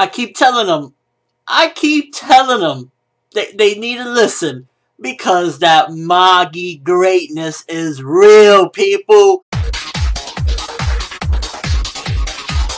I keep telling them. They need to listen. Because that Magi greatness is real, people.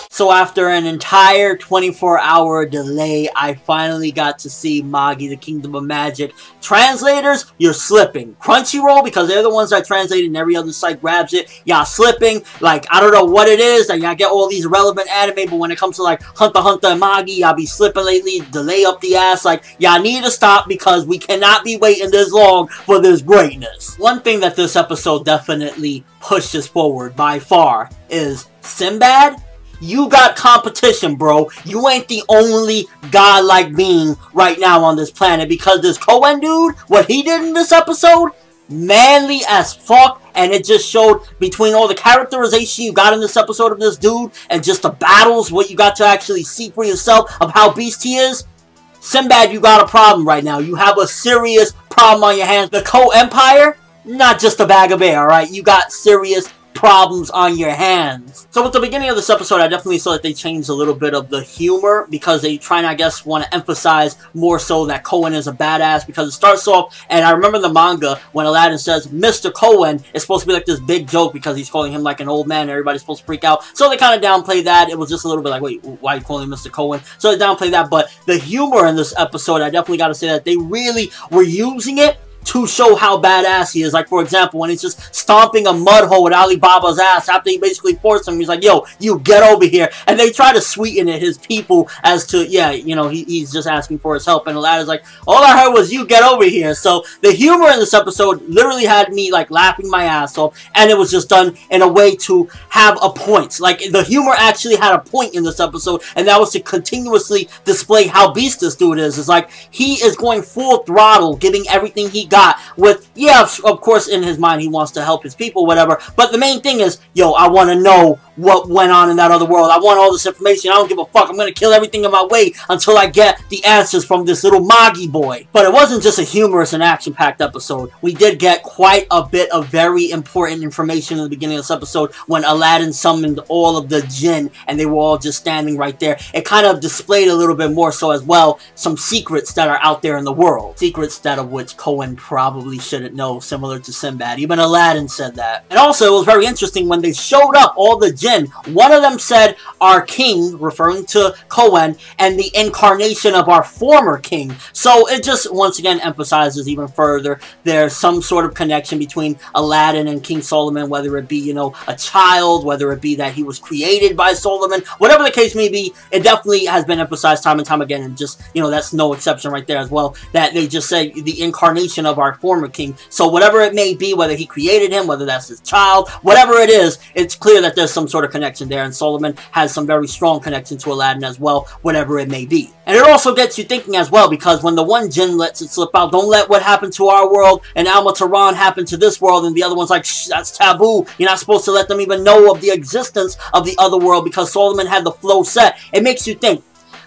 So after an entire 24-hour delay, I finally got to see Magi, the Kingdom of Magic. Translators, you're slipping. Crunchyroll, because they're the ones that translate and every other site grabs it, y'all slipping. Like, I don't know what it is, that y'all get all these relevant anime, but when it comes to like Hunter x Hunter and Magi, y'all be slipping lately, delay up the ass. Like, y'all need to stop because we cannot be waiting this long for this greatness. One thing that this episode definitely pushes forward by far is Sinbad. You got competition, bro. You ain't the only godlike being right now on this planet, because this Cohen dude, what he did in this episode, manly as fuck, and it just showed between all the characterization you got in this episode of this dude and just the battles, what you got to actually see for yourself of how beast he is. Sinbad, you got a problem right now. You have a serious problem on your hands. The Co-Empire, not just a bag of air, alright? You got serious problems on your hands. So with the beginning of this episode, I definitely saw that they changed a little bit of the humor, because they try and, I guess, want to emphasize more so that Cohen is a badass, because it starts off, and I remember in the manga when Aladdin says Mr. Cohen, it's supposed to be like this big joke because he's calling him like an old man and everybody's supposed to freak out. So they kind of downplay that. It was just a little bit like, wait, why are you calling him Mr. Cohen? So they downplay that, but the humor in this episode, I definitely got to say that they really were using it to show how badass he is. Like, for example, when he's just stomping a mud hole with Alibaba's ass after he basically forced him, he's like, yo, you get over here. And they try to sweeten it, his people, as to, yeah, you know, he's just asking for his help. And Aladdin's like, all I heard was you get over here. So the humor in this episode literally had me, like, laughing my ass off. And it was just done in a way to have a point. Like, the humor actually had a point in this episode. And that was to continuously display how beast this dude is. It's like, he is going full throttle, giving everything he got with, yeah, of course, in his mind, he wants to help his people, whatever. But the main thing is, yo, I want to know what went on in that other world. I want all this information. I don't give a fuck. I'm going to kill everything in my way until I get the answers from this little Magi boy. But it wasn't just a humorous and action-packed episode. We did get quite a bit of very important information in the beginning of this episode when Aladdin summoned all of the jinn and they were all just standing right there. It kind of displayed a little bit more so as well some secrets that are out there in the world. Secrets that of which Cohen probably shouldn't know, similar to Sinbad. Even Aladdin said that. And also, it was very interesting when they showed up, all the jinn. One of them said, our king, referring to Cohen, and the incarnation of our former king. So it just, once again, emphasizes even further there's some sort of connection between Aladdin and King Solomon, whether it be, you know, a child, whether it be that he was created by Solomon, whatever the case may be, it definitely has been emphasized time and time again, and just, you know, that's no exception right there as well, that they just say the incarnation of our former king. So whatever it may be, whether he created him, whether that's his child, whatever it is, it's clear that there's some sort of connection there, and Solomon has some very strong connection to Aladdin as well, whatever it may be. And it also gets you thinking as well, because when the one jinn lets it slip out, don't let what happened to our world and Al-Mataran happen to this world, and the other one's like, shh, that's taboo. You're not supposed to let them even know of the existence of the other world, because Solomon had the flow set. It makes you think,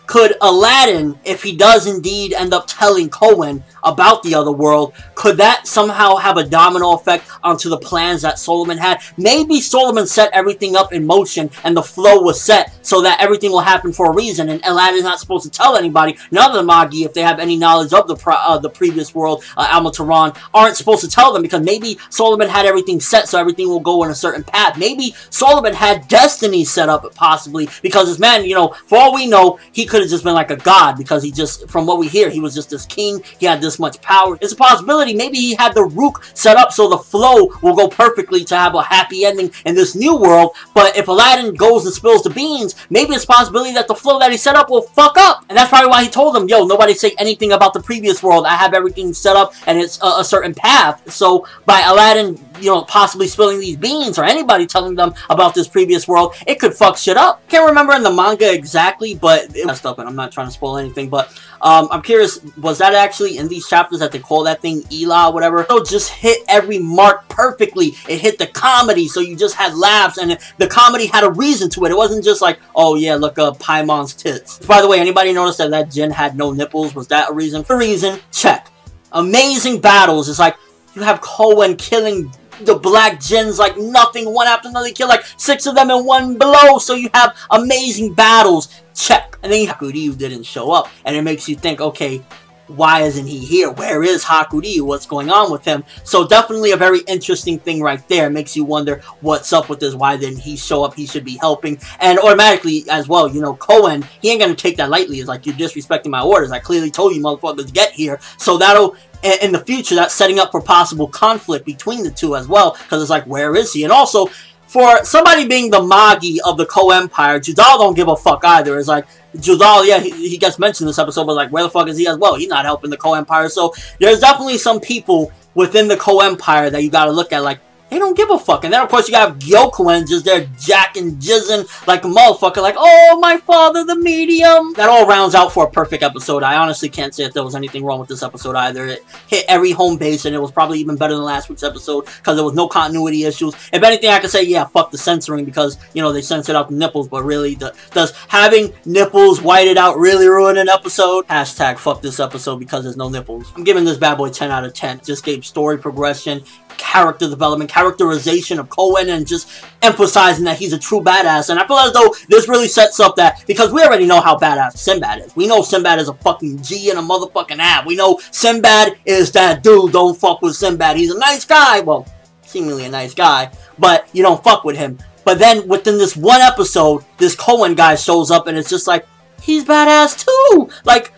could Aladdin, if he does indeed end up telling Cohen about the other world, could that somehow have a domino effect onto the plans that Solomon had? Maybe Solomon set everything up in motion and the flow was set so that everything will happen for a reason, and Aladdin's not supposed to tell anybody. None of the Magi, if they have any knowledge of the previous world, Al-Mataran, aren't supposed to tell them, because maybe Solomon had everything set so everything will go in a certain path. Maybe Solomon had destiny set up, possibly, because this man, you know, for all we know, he could have just been like a god, because he just, from what we hear, he was just this king, he had this much power. It's a possibility. Maybe he had the rook set up so the flow will go perfectly to have a happy ending in this new world. But if Aladdin goes and spills the beans, maybe it's a possibility that the flow that he set up will fuck up. And that's probably why he told them, yo, nobody say anything about the previous world. I have everything set up and it's a certain path. So by Aladdin, you know, possibly spilling these beans, or anybody telling them about this previous world, it could fuck shit up. Can't remember in the manga exactly, but it messed up, and I'm not trying to spoil anything, but I'm curious, was that actually in these chapters that they call that thing Elah or whatever? So just hit every mark perfectly. It hit the comedy, so you just had laughs, and the comedy had a reason to it. It wasn't just like, oh yeah, look up Paimon's tits. By the way, anybody notice that that jinn had no nipples? Was that a reason? The reason, check. Amazing battles. It's like, you have Cohen killing the black djinns like nothing, one after another. You kill like 6 of them in one blow, so you have amazing battles. Check. And then Hakuryu didn't show up, and it makes you think, okay, why isn't he here? Where is Hakuryu? What's going on with him? So definitely a very interesting thing right there. It makes you wonder what's up with this. Why didn't he show up? He should be helping. And automatically as well, you know, Koen, he ain't gonna take that lightly. It's like, you're disrespecting my orders. I clearly told you motherfuckers get here. So that'll, in the future, that's setting up for possible conflict between the two as well. Because it's like, where is he? And also, for somebody being the Magi of the Ko Empire, Judal don't give a fuck either. It's like, Judal, yeah, he gets mentioned in this episode, but like, where the fuck is he as well? He's not helping the Ko Empire. So there's definitely some people within the Ko Empire that you gotta look at like, they don't give a fuck. And then, of course, you got Gyokuen just there jacking, jizzing like a motherfucker. Like, oh, my father, the medium. That all rounds out for a perfect episode. I honestly can't say if there was anything wrong with this episode either. It hit every home base, and it was probably even better than last week's episode because there was no continuity issues. If anything, I could say, yeah, fuck the censoring because, you know, they censored out the nipples. But really, does having nipples whited out really ruin an episode? Hashtag fuck this episode because there's no nipples. I'm giving this bad boy 10 out of 10. Just gave story progression, character development, characterization of Koen, and just emphasizing that he's a true badass. And I feel as though this really sets up that, because we already know how badass Sinbad is. We know Sinbad is a fucking G and a motherfucking ab. We know Sinbad is that dude, don't fuck with Sinbad. He's a nice guy, well, seemingly a nice guy, but you don't fuck with him. But then within this one episode, this Koen guy shows up and it's just like, he's badass too! Like,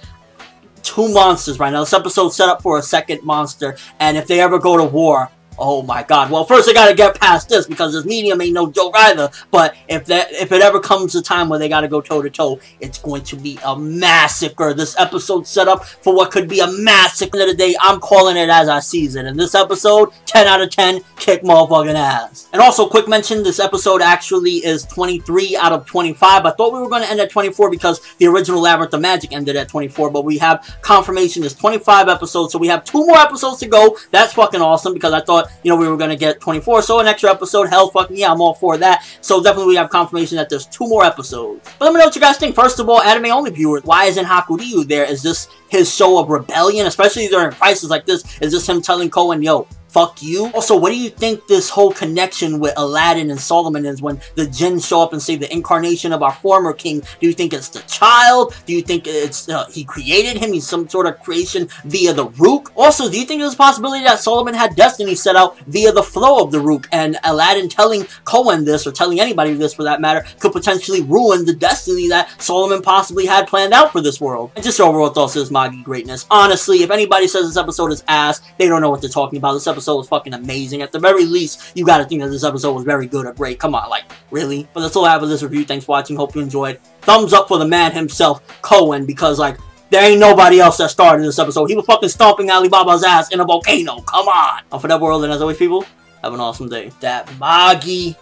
2 monsters right now. This episode's set up for a second monster, and if they ever go to war, oh my god. Well, first they gotta get past this because this medium ain't no joke either. But if it ever comes a time where they gotta go toe to toe, it's going to be a massacre. This episode's set up for what could be a massacre. At the end of the day, I'm calling it as I sees it. In this episode, 10 out of 10, kick motherfucking ass. And also, quick mention, this episode actually is 23 out of 25. I thought we were going to end at 24 because the original Labyrinth of Magic ended at 24, but we have confirmation it's 25 episodes, so we have 2 more episodes to go. That's fucking awesome because I thought, you know, we were going to get 24, so an extra episode, hell fucking yeah, I'm all for that. So definitely we have confirmation that there's 2 more episodes. But let me know what you guys think. First of all, anime only viewers, why isn't Hakuryu there? Is this his show of rebellion, especially during crises like this? Is this him telling Koen, yo, fuck you? Also, what do you think this whole connection with Aladdin and Solomon is when the djinns show up and say the incarnation of our former king? Do you think it's the child? Do you think it's he created him? He's some sort of creation via the Rook? Also, do you think there's a possibility that Solomon had destiny set out via the flow of the Rook, and Aladdin telling Koen this, or telling anybody this for that matter, could potentially ruin the destiny that Solomon possibly had planned out for this world? And just your overall thoughts of this Magi greatness. Honestly, if anybody says this episode is ass, they don't know what they're talking about. This episode was fucking amazing. At the very least, you gotta think that this episode was very good or great. Come on, like, really? But that's all I have with this review. Thanks for watching. Hope you enjoyed. Thumbs up for the man himself, Koen, because, like, there ain't nobody else that started this episode. He was fucking stomping Alibaba's ass in a volcano. Come on! For that world, and as always, people, have an awesome day. That Magi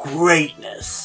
greatness.